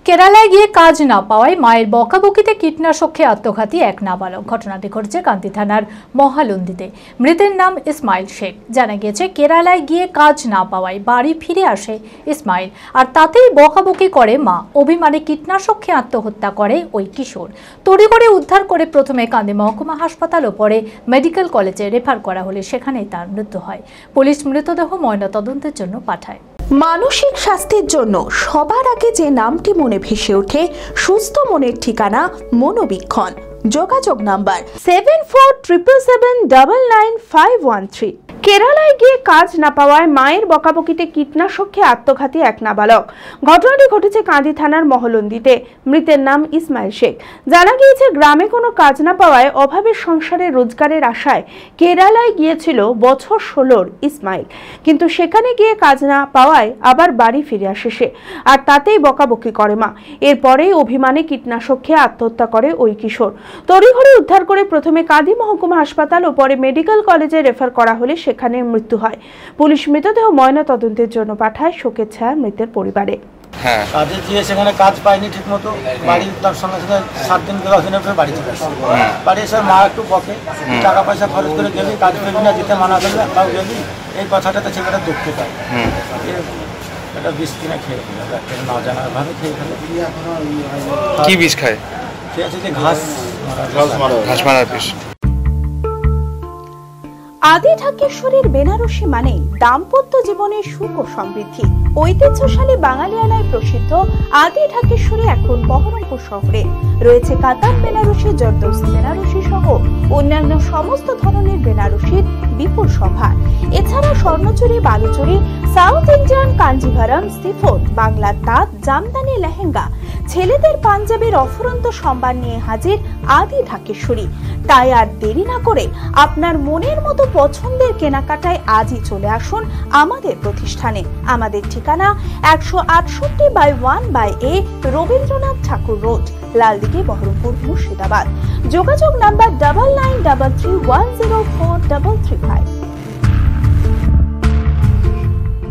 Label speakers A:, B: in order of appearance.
A: কেরালায় গিয়ে কাজ না পাওয়ায় মায়ের বকাবকিতে কীটনাশক খেয়ে আত্মঘাতী এক নাবালক। ঘটনাটি ঘটেছে কান্দি থানার মহালন্দিতে। মৃতের নাম ইসমাইল শেখ। জানা গিয়েছে কেরালায় গিয়ে কাজ না পাওয়ায় বাড়ি ফিরে আসে ইসমাইল, আর তাতেই বকাবকি করে মা। অভিমানে কীটনাশক খেয়ে আত্মহত্যা করে ওই কিশোর। তড়িঘড়ি উদ্ধার করে প্রথমে কান্দি মহকুমা হাসপাতাল ও পরে মেডিকেল কলেজে রেফার করা হলে সেখানেই তার মৃত্যু হয়। পুলিশ মৃতদেহ ময়নাতদন্তের জন্য পাঠায়।
B: মানসিক স্বাস্থ্যের জন্য সবার আগে যে নামটি মনে ভেসে ওঠে, সুস্থ মনের ঠিকানা মনোবীক্ষণ। যোগাযোগ নাম্বার 7477799513। কেরালায় গিয়ে কাজ না পাওয়ায় মায়ের বকাবকিতে কীটনাশক খেয়ে আত্মঘাতী এক নাবালক। ঘটনাটি ঘটেছে কান্দি থানার মহলন্দিতে। মৃতের নাম ইসমাইল শেখ। জানা গিয়েছে গ্রামে কোনো কাজ না পাওয়ায় অভাবের সংসারে রোজগারের আশায় কেরালায় গিয়েছিল বছর 16-র ইসমাইল, কিন্তু সেখানে গিয়ে কাজ না পাওয়ায় আবার বাড়ি ফিরে আসে সে, আর তাতেই বকাবকি করে মা। এরপরেই অভিমানে কীটনাশক খেয়ে আত্মহত্যা করে ওই কিশোর। তড়িঘড়ি উদ্ধার করে প্রথমে কান্দি মহকুমা হাসপাতাল ও পরে মেডিকেল কলেজে রেফার করা হলে সেখানে মৃত্যু হয়। পুলিশ মৃতদেহ ময়না তদন্তের জন্য পাঠায় শোকের ছায়া মৃতের পরিবারে।
C: কাজে গিয়ে সেখানে কাজ পাইনি ঠিক মতো, বাড়ি তার সঙ্গে সঙ্গে 7 দিন কি 10 দিনের পরে বাড়ি চলে আসে। বাড়ি এসে মা একটু বকে, টাকা পয়সা খরচ করে গেলি, কাজ পেলি না, দিতে মানা করলে তাও গেলি। এই কথাটাতে ছেলেটা দুঃখ পায়। এটা বিষ কিনে খেয়ে না জানার ভাবে খেয়ে ফেলে।
D: কি বিষ খায়?
C: খেয়েছে যে ঘাস
D: মারা বিষ।
B: আদি ঢাকেশ্বরীর বেনারসি মানে দাম্পত্য জীবনের সুখ ও সমৃদ্ধি। ঐতিহ্যশালী বাঙালিয়ানায় প্রসিদ্ধ আদি ঢাকেশ্বরী এখন বহরমপুর শহরে রয়েছে। কাতার বেনারসি, জর্দৌসি বেনারসি সহ অন্যান্য সমস্ত ধরনের বেনারসির বিপুল সম্ভার। এছাড়া Swarnachuri, Baluchari, South Indian Kanjeevaram, chiffon, বাংলার তাঁত, জামদানি, লেহেঙ্গা, ছেলেদের পাঞ্জাবের অফুরন্ত সম্ভার নিয়ে হাজির আদি ঢাকেশ্বরী। তাই আর দেরি না করে আপনার মনের মতো পছন্দের কেনাকাটায় আজই চলে আসুন আমাদের প্রতিষ্ঠানে। আমাদের ঠিকানা 168/1/A রবীন্দ্রনাথ ঠাকুর রোড, লালদিঘি, বহরমপুর, মুর্শিদাবাদ। যোগাযোগ নাম্বার 9933104335।